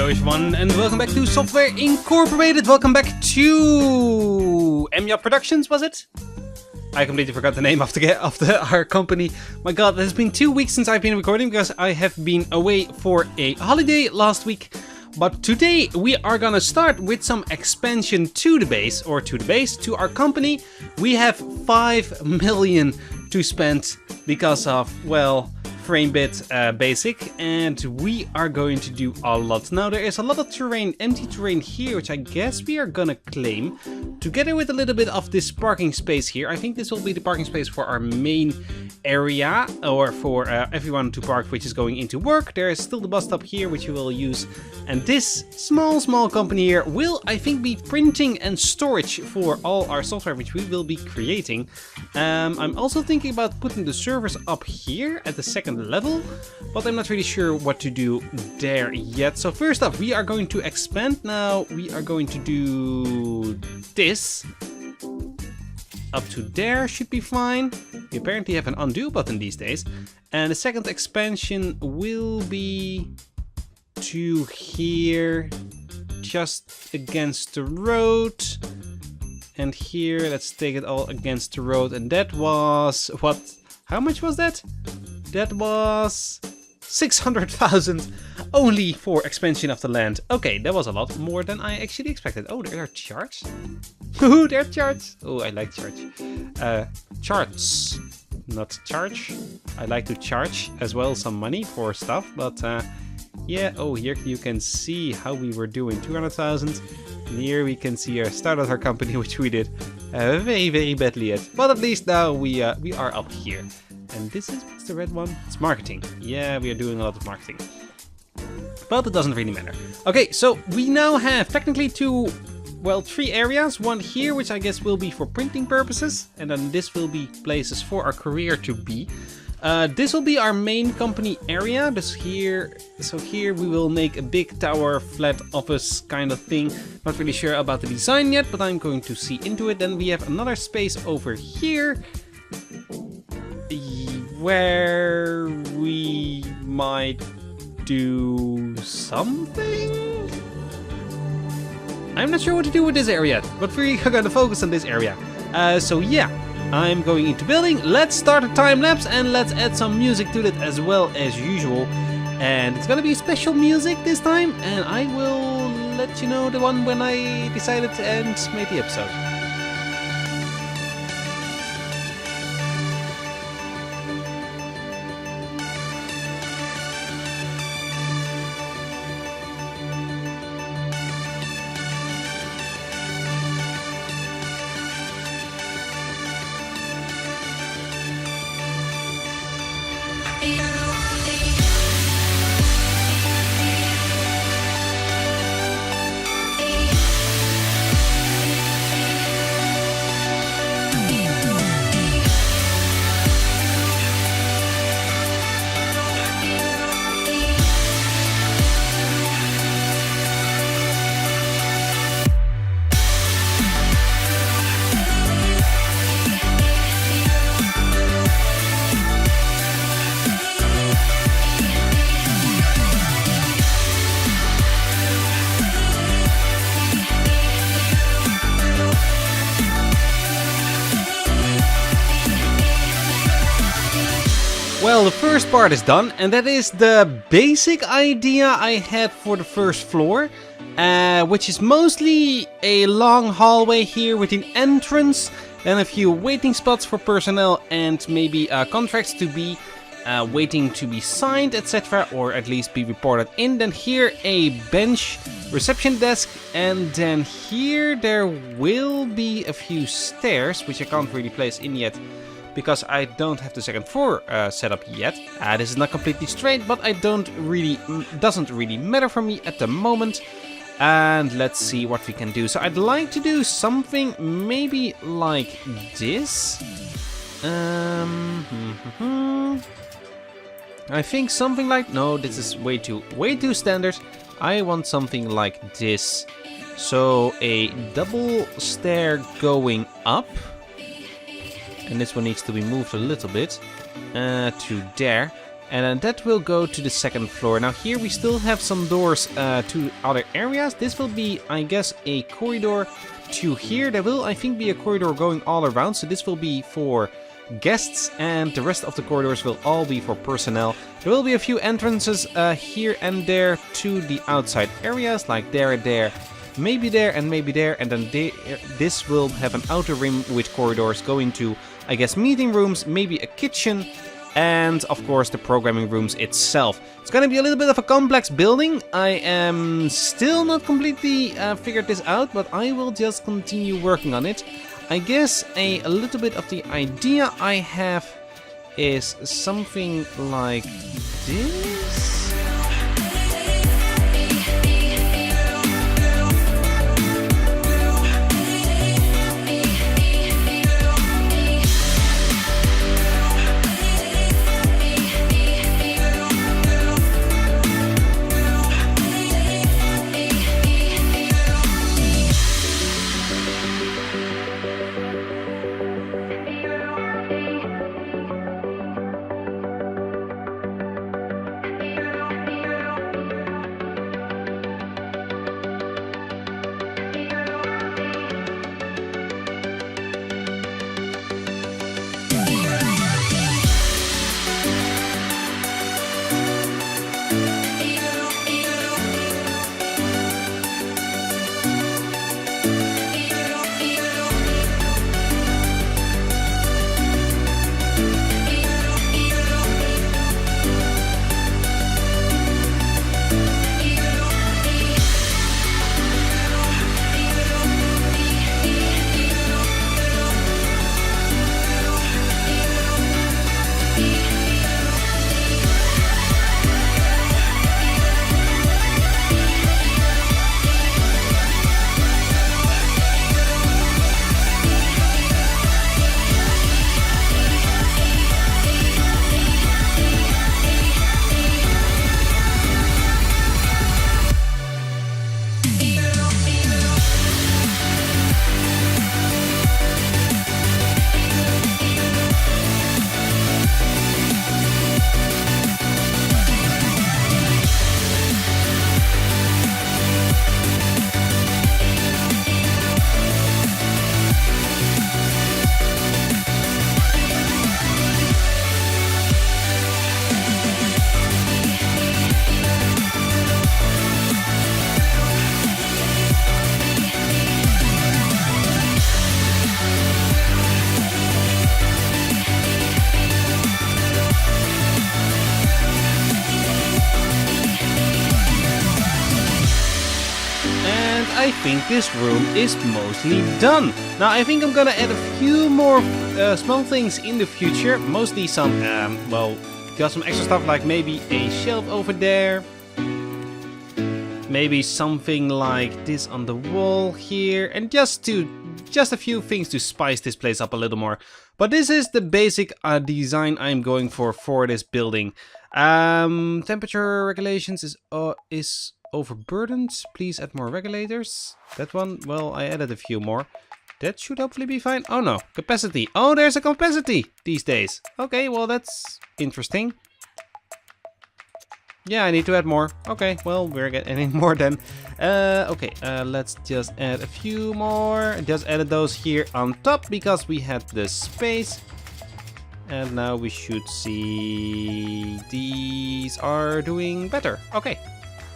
Hello everyone and welcome back to Software Incorporated. Welcome back to MYOP Productions, was it? I completely forgot the name of our company. My god, it has been 2 weeks since I've been recording because I have been away for a holiday last week. But today we are gonna start with some expansion to the base, to our company. We have 5 million to spend because of, well, FrameBit basic, and we are going to do a lot. Now there is a lot of terrain, empty terrain here, which I guess we are gonna claim, together with a little bit of this parking space here. I think this will be the parking space for our main area, or for everyone to park which is going into work. There is still the bus stop here, which we will use, and this small company here will, I think, be printing and storage for all our software which we will be creating. I'm also thinking about putting the servers up here at the second level, but I'm not really sure what to do there yet. So first off, we are going to expand. Now we are going to do this up to there, should be fine. We apparently have an undo button these days, and the second expansion will be to here, just against the road. And here, let's take it all against the road, and that was what? How much was that? That was 600,000 only for expansion of the land. Okay, that was a lot more than I actually expected. Oh, there are charts. Ooh, there are charts. Oh, I like charts. Charts, not charge. I like to charge as well some money for stuff, but yeah. Oh, here you can see how we were doing. 200,000. And here we can see our start of our company, which we did very badly at. But at least now we are up here. And this is, what's the red one? It's marketing. Yeah, we are doing a lot of marketing. But it doesn't really matter. Okay, so we now have technically 3 areas. One here, which I guess will be for printing purposes. And then this will be places for our career to be. This will be our main company area. So here we will make a big tower, flat office kind of thing. Not really sure about the design yet, but I'm going to see into it. Then we have another space over here, where we might do something. I'm not sure what to do with this area, but we're gonna focus on this area. So yeah, I'm going into building. Let's start a time lapse and let's add some music to it as well as usual. And it's gonna be special music this time, and I will let you know the one when I decided to end the episode. Well, the first part is done, and that is the basic idea I had for the first floor, which is mostly a long hallway here with an entrance, then a few waiting spots for personnel, and maybe contracts to be waiting to be signed, etc., or at least be reported in. Then here a bench, reception desk, and then here there will be a few stairs, which I can't really place in yet, because I don't have the second floor set up yet. This is not completely straight, but doesn't really matter for me at the moment. And let's see what we can do. So I'd like to do something maybe like this. I think something like, no, this is way too standard. I want something like this. So a double stair going up. And this one needs to be moved a little bit to there. And then that will go to the second floor. Now here we still have some doors to other areas. This will be, I guess, a corridor to here. There will, I think, be a corridor going all around. So this will be for guests, and the rest of the corridors will all be for personnel. There will be a few entrances here and there to the outside areas, like there, maybe there, and maybe there. And then this will have an outer rim with corridors going to, I guess, meeting rooms, maybe a kitchen, and of course the programming rooms itself. It's gonna be a little bit of a complex building. I am still not completely figured this out, but I will just continue working on it. I guess a little bit of the idea I have is something like this. I think this room is mostly done. Now I think I'm gonna add a few more small things in the future. Mostly some, well, got some extra stuff like maybe a shelf over there. Maybe something like this on the wall here. And just a few things to spice this place up a little more. But this is the basic design I'm going for this building. Temperature regulations is overburdened. Please add more regulators. That one, well, I added a few more. That should hopefully be fine. Oh no, capacity. Oh, there's a capacity these days. Okay, well, that's interesting. Yeah, I need to add more. Okay, well, we're getting more then. Okay, let's just add a few more. Just added those here on top because we had the space. And now we should see these are doing better. Okay,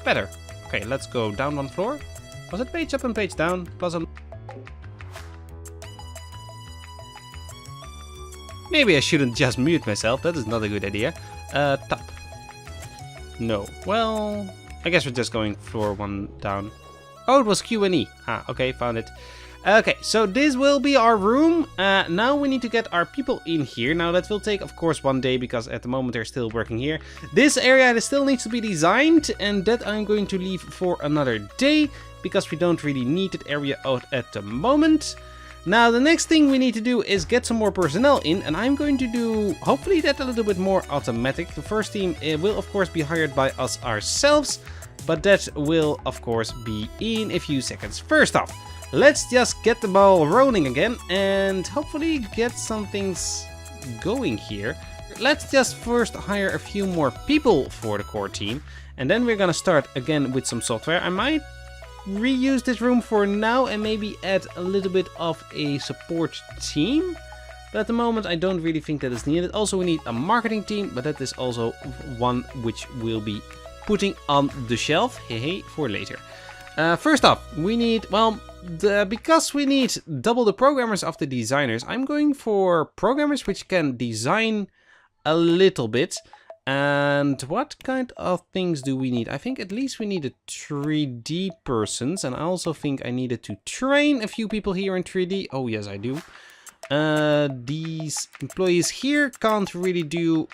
better. Okay, let's go down one floor. Was it page up and page down? Plus a... Maybe I shouldn't just mute myself. That is not a good idea. Top. No. Well, I guess we're just going floor one down. Oh, it was Q&E. Ah, okay, found it. Okay, so this will be our room. Now we need to get our people in here. Now that will take, of course, one day because at the moment they're still working here. This area still needs to be designed, and that I'm going to leave for another day because we don't really need that area out at the moment. Now the next thing we need to do is get some more personnel in, and I'm going to do hopefully that a little bit more automatic. The first team will of course be hired by us ourselves, but that will of course be in a few seconds. First off, let's just get the ball rolling again and hopefully get some things going here. Let's just first hire a few more people for the core team. And then we're gonna start again with some software. I might reuse this room for now and maybe add a little bit of a support team. But at the moment I don't really think that is needed. Also we need a marketing team, but that is also one which we'll be putting on the shelf for later. First off, we need, well, because we need double the programmers of the designers, I'm going for programmers which can design a little bit. And what kind of things do we need? I think at least we needed 3D persons. And I also think I needed to train a few people here in 3D. Oh, yes, I do. These employees here can't really do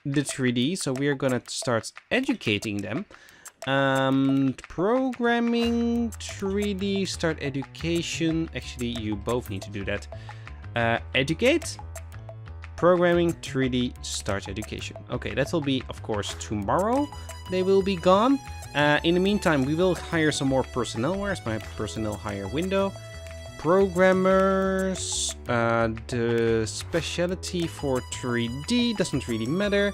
the 3D. So we're going to start educating them. Programming, 3D, start education. Actually, you both need to do that. Educate. Programming, 3D, start education. Okay, that will be, of course, tomorrow. They will be gone. In the meantime, we will hire some more personnel. Where's my personnel hire window? Programmers. The specialty for 3D doesn't really matter.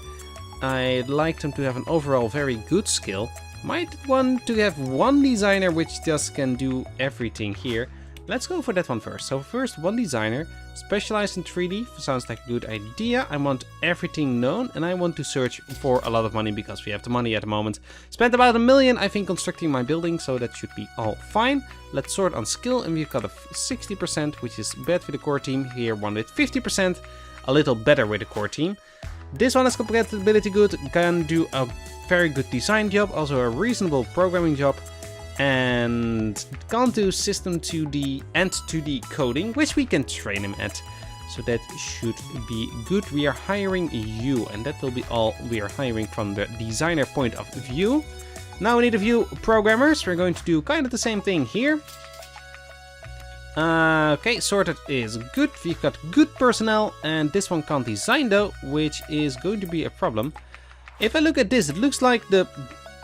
I'd like them to have an overall very good skill. Might want to have one designer which just can do everything here. Let's go for that one first. So first, one designer, specialized in 3D, sounds like a good idea. I want everything known and I want to search for a lot of money because we have the money at the moment. Spent about $1 million, I think, constructing my building, so that should be all fine. Let's sort on skill and we've got a 60%, which is bad for the core team. Here, one with 50%, a little better with the core team. This one is compatibility good, can do a very good design job, also a reasonable programming job. And can't do system 2D and 2D coding, which we can train him at. So that should be good. We are hiring you, and that will be all we are hiring from the designer point of view. Now we need a few programmers. We're going to do kind of the same thing here. Okay, sorted is good. We've got good personnel, and this one can't design though, which is going to be a problem. If I look at this, it looks like the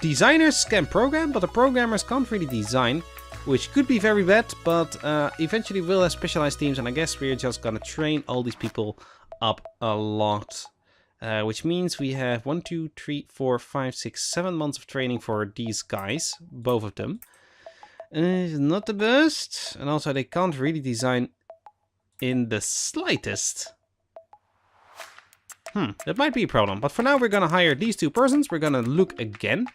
designers can program, but the programmers can't really design, which could be very bad, but eventually we'll have specialized teams, and I guess we're just gonna train all these people up a lot. Which means we have 1, 2, 3, 4, 5, 6, 7 months of training for these guys, both of them. Not the best, and also they can't really design in the slightest. That might be a problem, but for now we're gonna hire these two persons. We're gonna look again.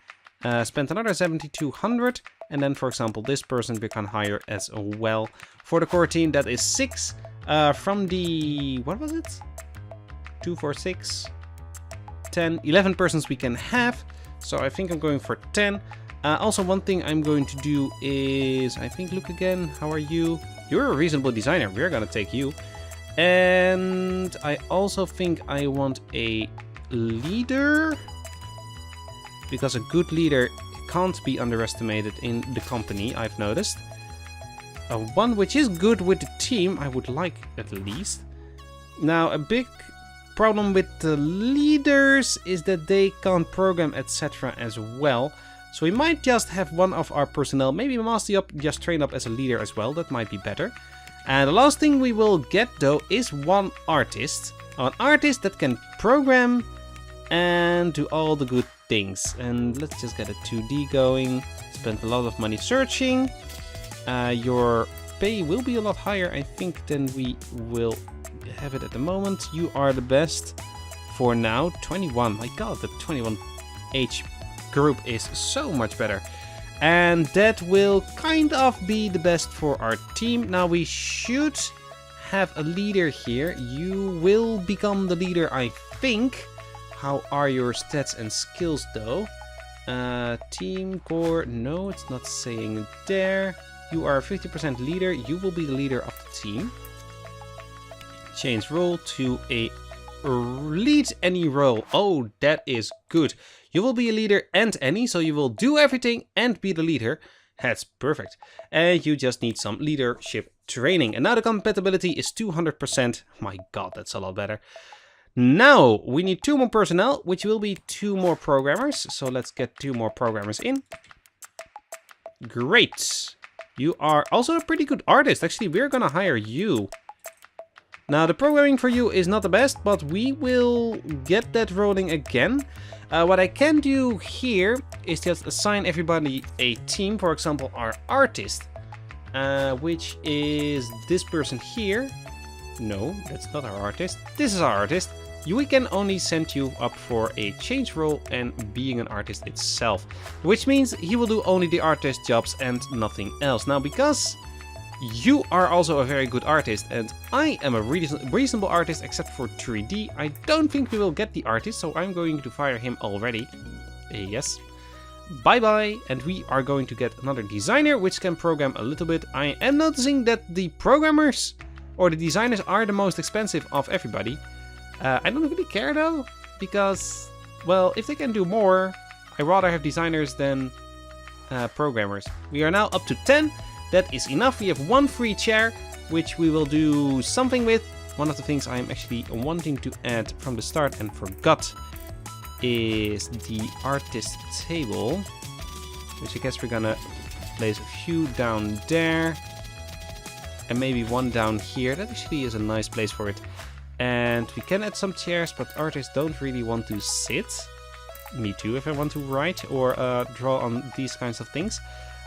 Spent another 7,200, and then for example this person we can hire as well for the core team. That is 6 from the, what was it, 2, 4, 6, 10, 11 persons we can have, so I think I'm going for 10. Also one thing I'm going to do is, I think, look again, how are you? You're a reasonable designer, we're gonna take you. And I also think I want a leader, because a good leader can't be underestimated in the company, I've noticed. One which is good with the team, I would like at least. Now, a big problem with the leaders is that they can't program, etc. as well. So we might just have one of our personnel, maybe master up, just train up as a leader as well. That might be better. And the last thing we will get though is one artist. An artist that can program and do all the good things. And let's just get a 2D going. Spent a lot of money searching. Your pay will be a lot higher, I think, than we will have it at the moment. You are the best for now. 21. My god, the 21 age group is so much better. And that will kind of be the best for our team. Now we should have a leader here. You will become the leader, I think. How are your stats and skills though? Team core, no, it's not saying it there. You are a 50% leader. You will be the leader of the team. Change role to a lead any role. Oh, that is good. You will be a leader and any, so you will do everything and be the leader. That's perfect. And you just need some leadership training. And now the compatibility is 200%. My god, that's a lot better. Now we need 2 more personnel, which will be 2 more programmers. So let's get 2 more programmers in. Great. You are also a pretty good artist. Actually, we're gonna hire you. Now, the programming for you is not the best, but we will get that rolling again. What I can do here is just assign everybody a team. For example, our artist, which is this person here. No, that's not our artist. This is our artist. We can only send you up for a change role and being an artist itself, which means he will do only the artist jobs and nothing else. Now, because you are also a very good artist and I am a reasonable artist except for 3D, I don't think we will get the artist, so I'm going to fire him already. Yes. Bye bye. And we are going to get another designer which can program a little bit. I am noticing that the programmers or the designers are the most expensive of everybody. I don't really care though, because, well, if they can do more, I rather have designers than programmers. We are now up to 10. That is enough. We have one free chair, which we will do something with. One of the things I'm actually wanting to add from the start and forgot is the artist table, which I guess we're gonna place a few down there and maybe one down here. That actually is a nice place for it. And we can add some chairs, but artists don't really want to sit. Me too, if I want to write or draw on these kinds of things.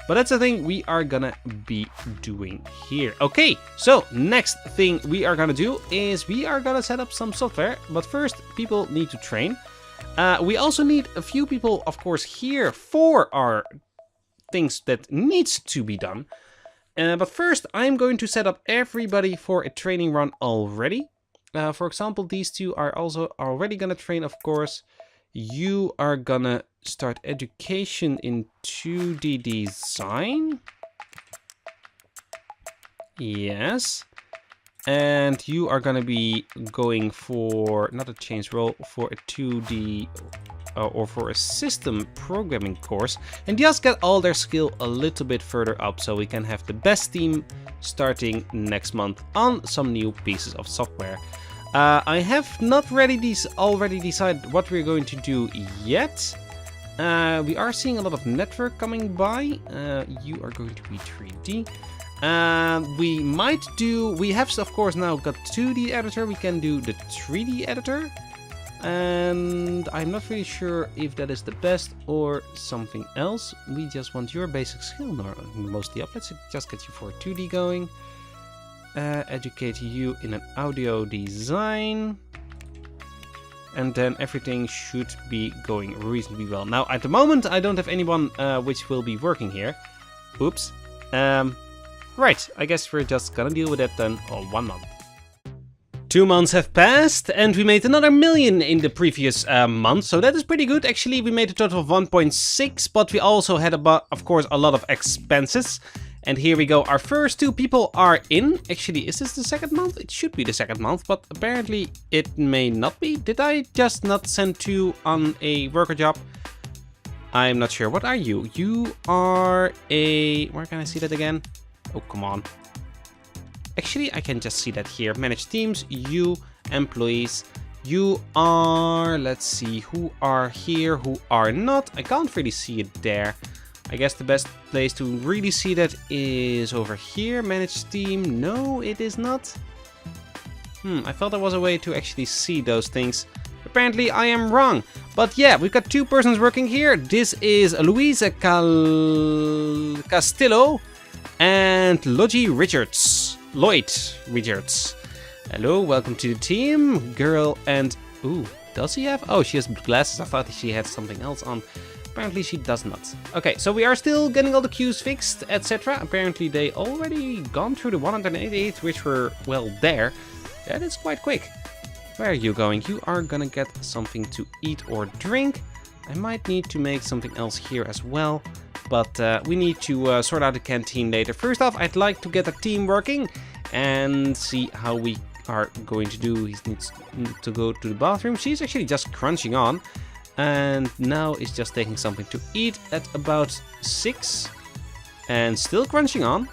But that's the thing we are gonna be doing here. Okay, so next thing we are gonna do is we are gonna set up some software. But first, people need to train. We also need a few people, of course, here for our things that needs to be done. But first, I'm going to set up everybody for a training run already. For example, these two are also already gonna train, of course. You are gonna start education in 2D design. Yes. And you are gonna be going for, not a change role, for a 2D or for a system programming course. And just get all their skill a little bit further up so we can have the best team starting next month on some new pieces of software. I have not already decided what we're going to do yet. We are seeing a lot of network coming by. You are going to be 3D. We have of course now got 2D editor. We can do the 3D editor. And I'm not really sure if that is the best or something else. We just want your basic skill mostly up. Let's just get you for 2D going. Educate you in an audio design, and then everything should be going reasonably well. Now at the moment I don't have anyone which will be working here. Oops. Right, I guess we're just gonna deal with that then for 1 month. 2 months have passed and we made another million in the previous month, so that is pretty good. Actually, we made a total of 1.6, but we also had, of course, a lot of expenses. And here we go, our first 2 people are in. Actually, is this the second month? It should be the second month, but apparently it may not be. Did I just not send 2 on a worker job? I'm not sure. What are you? You are a... Where can I see that again? Oh, come on. Actually, I can just see that here. Manage teams, you, employees. You are... Let's see, who are here, who are not. I can't really see it there. I guess the best place to really see that is over here. Manage team. No, it is not. I thought there was a way to actually see those things. Apparently I am wrong. But yeah, we've got 2 persons working here. This is Louisa Castillo and Lloyd Richards. Hello, welcome to the team. Girl and... Ooh, does he have... Oh, she has glasses. I thought she had something else on. Apparently she does not. Okay, so we are still getting all the queues fixed, etc. Apparently they already gone through the 188, which were, well, there. That is quite quick. Where are you going? You are gonna get something to eat or drink. I might need to make something else here as well. But we need to sort out the canteen later. First off, I'd like to get a team working and see how we are going to do. He needs to go to the bathroom. She's actually just crunching on. And now is just taking something to eat at about 6. And still crunching on.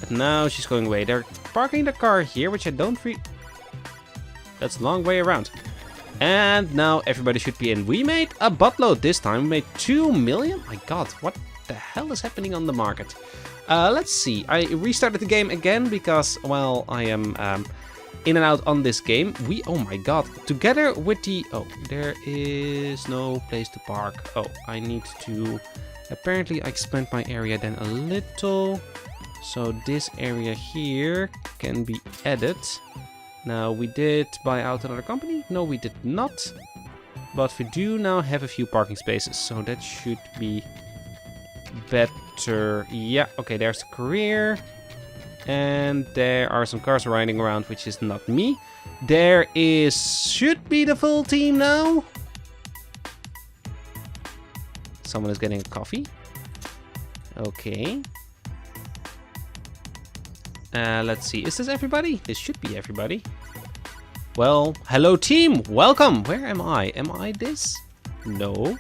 But now she's going away. They're parking the car here, which I don't really... That's a long way around. And now everybody should be in. We made a buttload this time. We made 2 million. My god, what the hell is happening on the market? Let's see. I restarted the game again because, well, I am in and out on this game. Oh my god, together with the... Oh, there is no place to park. Oh, I need to... Apparently I expand my area then a little. So this area here can be added. Now, we did buy out another company. No, we did not. But we do now have a few parking spaces. So that should be better. Yeah, okay, there's the career. And there are some cars riding around, which is not me. There should be the full team now. Someone is getting a coffee. Okay. Let's see. Is this everybody? This should be everybody. Well, hello team. Welcome. Where am I? Am I this? No.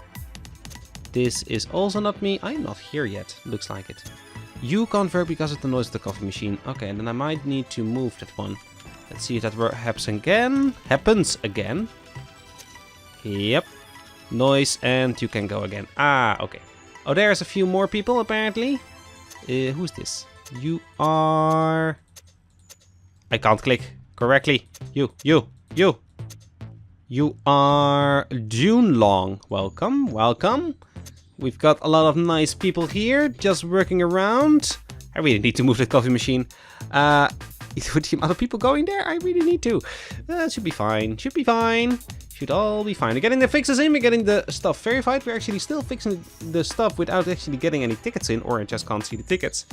This is also not me. I'm not here yet. Looks like it. You can't work because of the noise of the coffee machine. Okay, and then I might need to move that one. Let's see if that happens again. Yep. Noise, and you can go again. Ah, okay. Oh, there's a few more people apparently. Who's this? You are... I can't click correctly. You are June Long. Welcome, welcome. We've got a lot of nice people here just working around. I really need to move the coffee machine. With the amount of people going there, I really need to. Should be fine. Should be fine. Should all be fine. We're getting the fixes in. We're getting the stuff verified. We're actually still fixing the stuff without actually getting any tickets in, or I just can't see the tickets.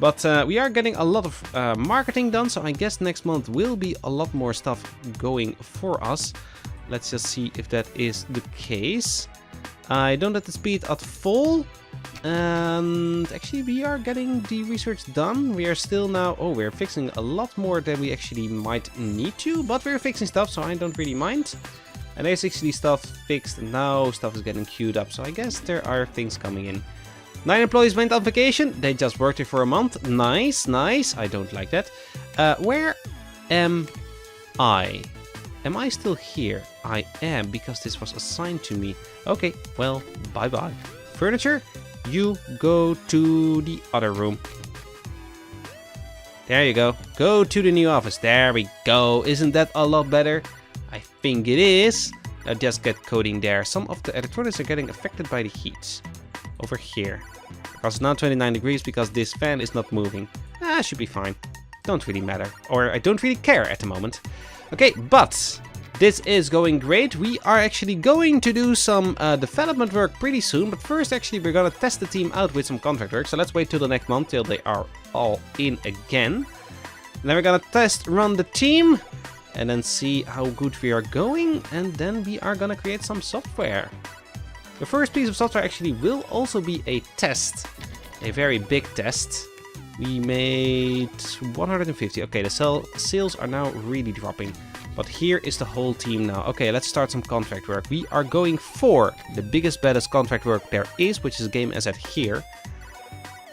But we are getting a lot of marketing done, so I guess next month will be a lot more stuff going for us. Let's just see if that is the case. I don't have the speed at full. And actually we are getting the research done. We are still now... Oh, we're fixing a lot more than we actually might need to. But we're fixing stuff, so I don't really mind. And there's actually stuff fixed. And now stuff is getting queued up. So I guess there are things coming in. 9 employees went on vacation. They just worked here for a month. Nice, nice. I don't like that. Where am I? Am I still here? I am, because this was assigned to me. Okay, well, bye-bye. Furniture, you go to the other room. There you go. Go to the new office. There we go. Isn't that a lot better? I think it is. Now just get coding there. Some of the electronics are getting affected by the heat. Over here. Because it's now 29 degrees because this fan is not moving. Should be fine. Don't really matter. Or I don't really care at the moment. Okay, but this is going great. We are actually going to do some development work pretty soon. But first, actually, we're going to test the team out with some contract work. So let's wait till the next month till they are all in again. And then we're going to run the team. And then see how good we are going. And then we are going to create some software. The first piece of software actually will also be a test. A very big test. We made 150. Okay, the sales are now really dropping. But here is the whole team now. Okay, let's start some contract work. We are going for the biggest, baddest contract work there is, which is game asset here.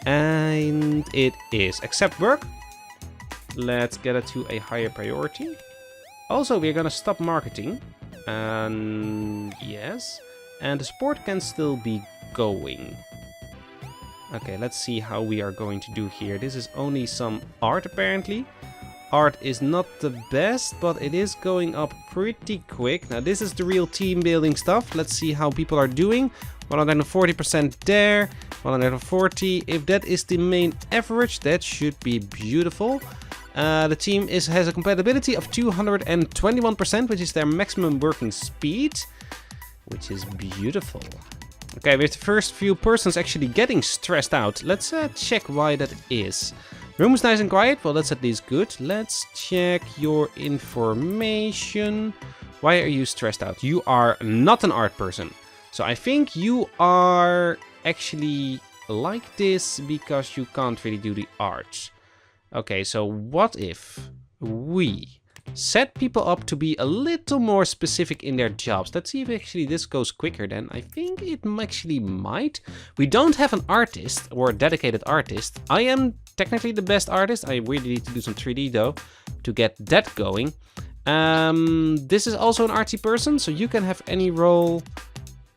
And it is accept work. Let's get it to a higher priority. Also, we're gonna stop marketing. And yes. And the support can still be going. Okay, let's see how we are going to do here. This is only some art apparently. Art is not the best, but it is going up pretty quick. Now this is the real team building stuff. Let's see how people are doing. 140% there, 140. If that is the main average, that should be beautiful. The team has a compatibility of 221%, which is their maximum working speed, which is beautiful. Okay, with the first few persons actually getting stressed out. Let's check why that is. Room is nice and quiet. Well, that's at least good. Let's check your information. Why are you stressed out? You are not an art person. So I think you are actually like this because you can't really do the art. Okay, so what if we set people up to be a little more specific in their jobs? Let's see if actually this goes quicker then. I think it actually might. We don't have an artist or a dedicated artist. I am technically the best artist. I really need to do some 3D though to get that going. This is also an artsy person, so you can have any role.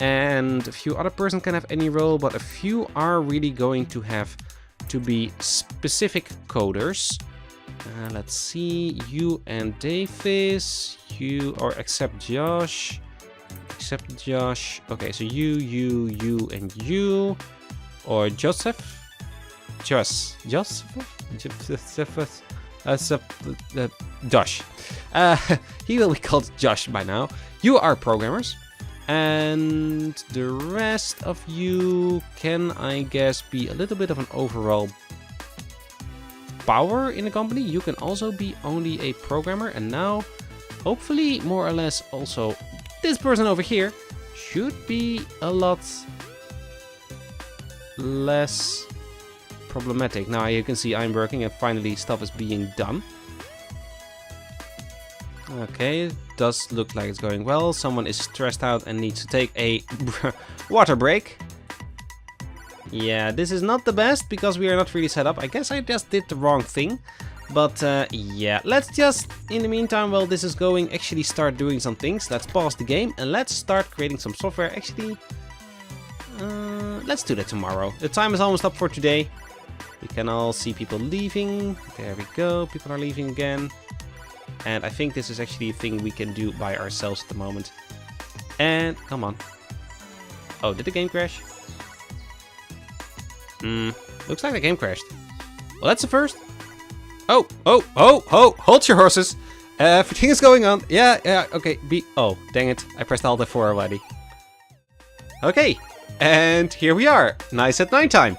And a few other persons can have any role, but a few are really going to have to be specific coders. Let's see, you and Davis, you, or except Josh. Except Josh. Okay, so you, and you. Or Joseph. Joseph? Josh. He will be called Josh by now. You are programmers. And the rest of you can, I guess, be a little bit of an overall power in the company. You can also be only a programmer. And now, hopefully, more or less also this person over here should be a lot less problematic. Now you can see I'm working and finally stuff is being done. Okay, does look like it's going well. Someone is stressed out and needs to take a water break. Yeah, this is not the best because we are not really set up. I guess I just did the wrong thing. But yeah, let's just, in the meantime, while this is going, actually start doing some things. Let's pause the game and let's start creating some software. Actually, let's do that tomorrow. The time is almost up for today. We can all see people leaving. There we go, people are leaving again. And I think this is actually a thing we can do by ourselves at the moment. And, come on. Oh, did the game crash? Looks like the game crashed. Well, that's the first. Oh, hold your horses. Everything is going on. Yeah, okay. Oh, dang it. I pressed Alt F4 already. Okay, and here we are. Nice at nighttime.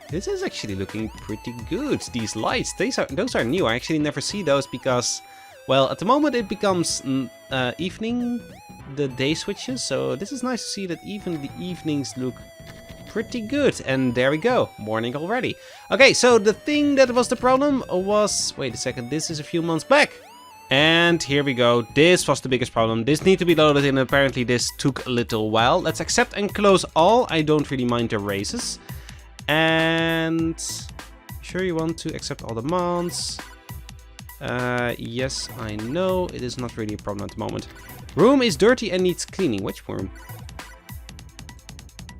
This is actually looking pretty good. These lights, those are new. I actually never see those because, well, at the moment it becomes evening, the day switches. So this is nice to see that even the evenings look pretty good. And there we go, morning already. Okay, so the thing that was the problem was, wait a second, this is a few months back. And here we go, this was the biggest problem. This needs to be loaded in, apparently this took a little while. Let's accept and close all. I don't really mind the races. And sure you want to accept all demands. Yes, I know, it is not really a problem at the moment. Room is dirty and needs cleaning. Which room?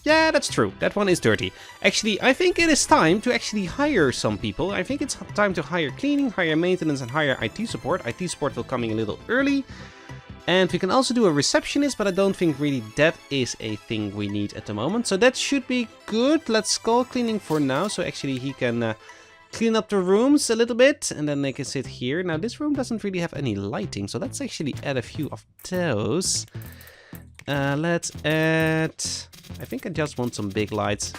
Yeah, that's true. That one is dirty. Actually, I think it is time to actually hire some people. I think it's time to hire cleaning, hire maintenance, and hire IT support. IT support will come in a little early. And we can also do a receptionist, but I don't think really that is a thing we need at the moment. So that should be good. Let's call cleaning for now. So actually he can clean up the rooms a little bit, and then they can sit here. Now this room doesn't really have any lighting, so let's actually add a few of those. Let's add, I think I just want some big lights.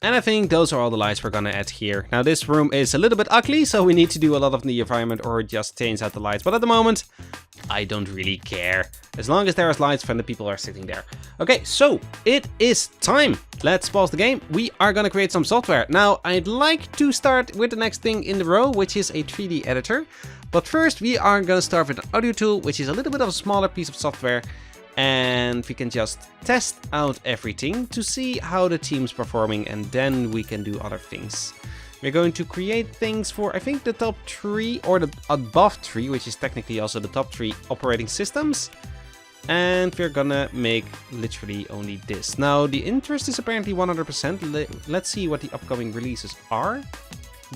And I think those are all the lights we're gonna add here. Now this room is a little bit ugly, so we need to do a lot of the environment or just change out the lights. But at the moment, I don't really care. As long as there's lights when the people are sitting there. Okay, so it is time. Let's pause the game. We are gonna create some software. Now, I'd like to start with the next thing in the row, which is a 3D editor. But first, we are gonna start with an audio tool, which is a little bit of a smaller piece of software. And we can just test out everything to see how the team's performing, and then we can do other things. We're going to create things for, I think, the top 3 or the above 3, which is technically also the top 3 operating systems. And we're gonna make literally only this. Now, the interest is apparently 100%. Let's see what the upcoming releases are.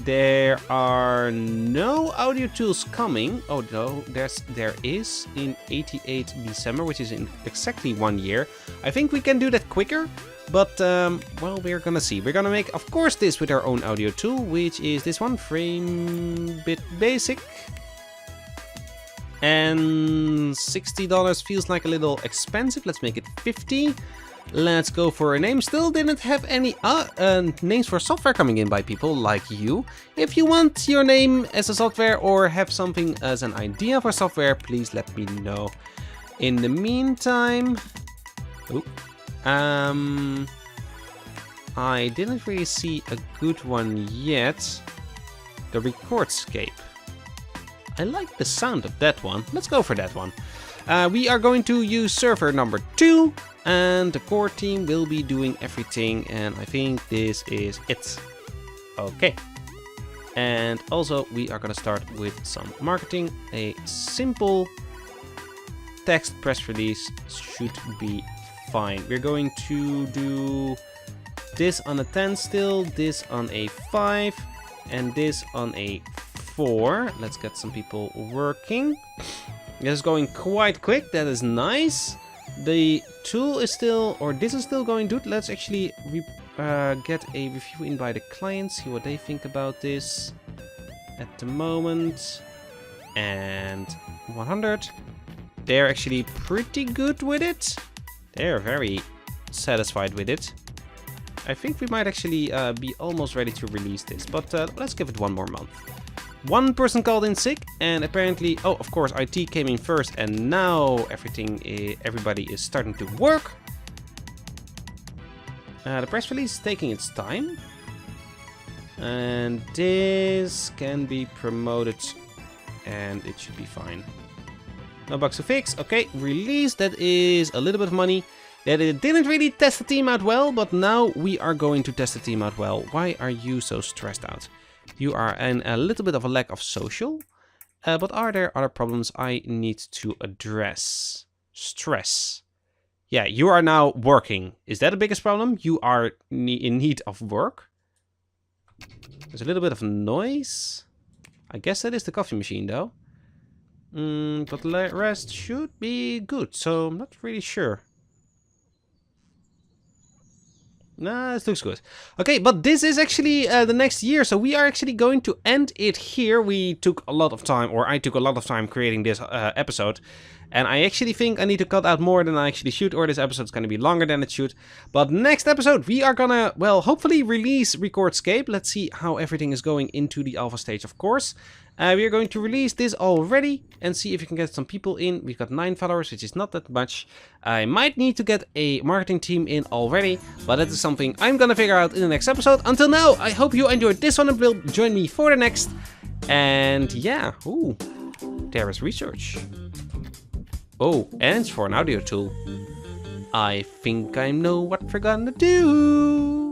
There are no audio tools coming. Oh no, there is in 88 December, which is in exactly 1 year. I think we can do that quicker, but well, we're gonna see. We're gonna make, of course, this with our own audio tool, which is this one, Framebit Basic. And $60 feels like a little expensive. Let's make it 50. Let's go for a name. Still didn't have any names for software coming in by people like you. If you want your name as a software or have something as an idea for software, please let me know. In the meantime, I didn't really see a good one yet. The Recordscape. I like the sound of that one. Let's go for that one. We are going to use server number 2. And the core team will be doing everything, and I think this is it. Okay. And also we are gonna start with some marketing. A simple text press release should be fine. We're going to do this on a 10 still, this on a 5, and this on a 4. Let's get some people working. This is going quite quick. That is nice. The tool is still, or this is still going good. Let's actually get a review in by the clients, see what they think about this at the moment. And 100. They're actually pretty good with it. They're very satisfied with it. I think we might actually be almost ready to release this, but let's give it one more month. One person called in sick, and apparently, oh, of course, IT came in first, and now everybody is starting to work. The press release is taking its time, and this can be promoted, and it should be fine. No bugs to fix. Okay, release. That is a little bit of money. That it didn't really test the team out well, but now we are going to test the team out well. Why are you so stressed out? You are in a little bit of a lack of social, but are there other problems I need to address? Stress. Yeah, you are now working. Is that the biggest problem? You are in need of work? There's a little bit of noise. I guess that is the coffee machine though. But the rest should be good, so I'm not really sure. Nah, this looks good. Okay, but this is actually the next year, so we are actually going to end it here. We took a lot of time, or I took a lot of time creating this episode. And I actually think I need to cut out more than I actually should, or this episode's going to be longer than it should. But next episode, we are gonna, well, hopefully release Recordscape. Let's see how everything is going into the alpha stage, of course. We are going to release this already and see if we can get some people in. We've got 9 followers, which is not that much. I might need to get a marketing team in already, but that is something I'm gonna figure out in the next episode. Until now, I hope you enjoyed this one and will join me for the next. And yeah, ooh, there is research. Oh, and it's for an audio tool. I think I know what we're gonna do.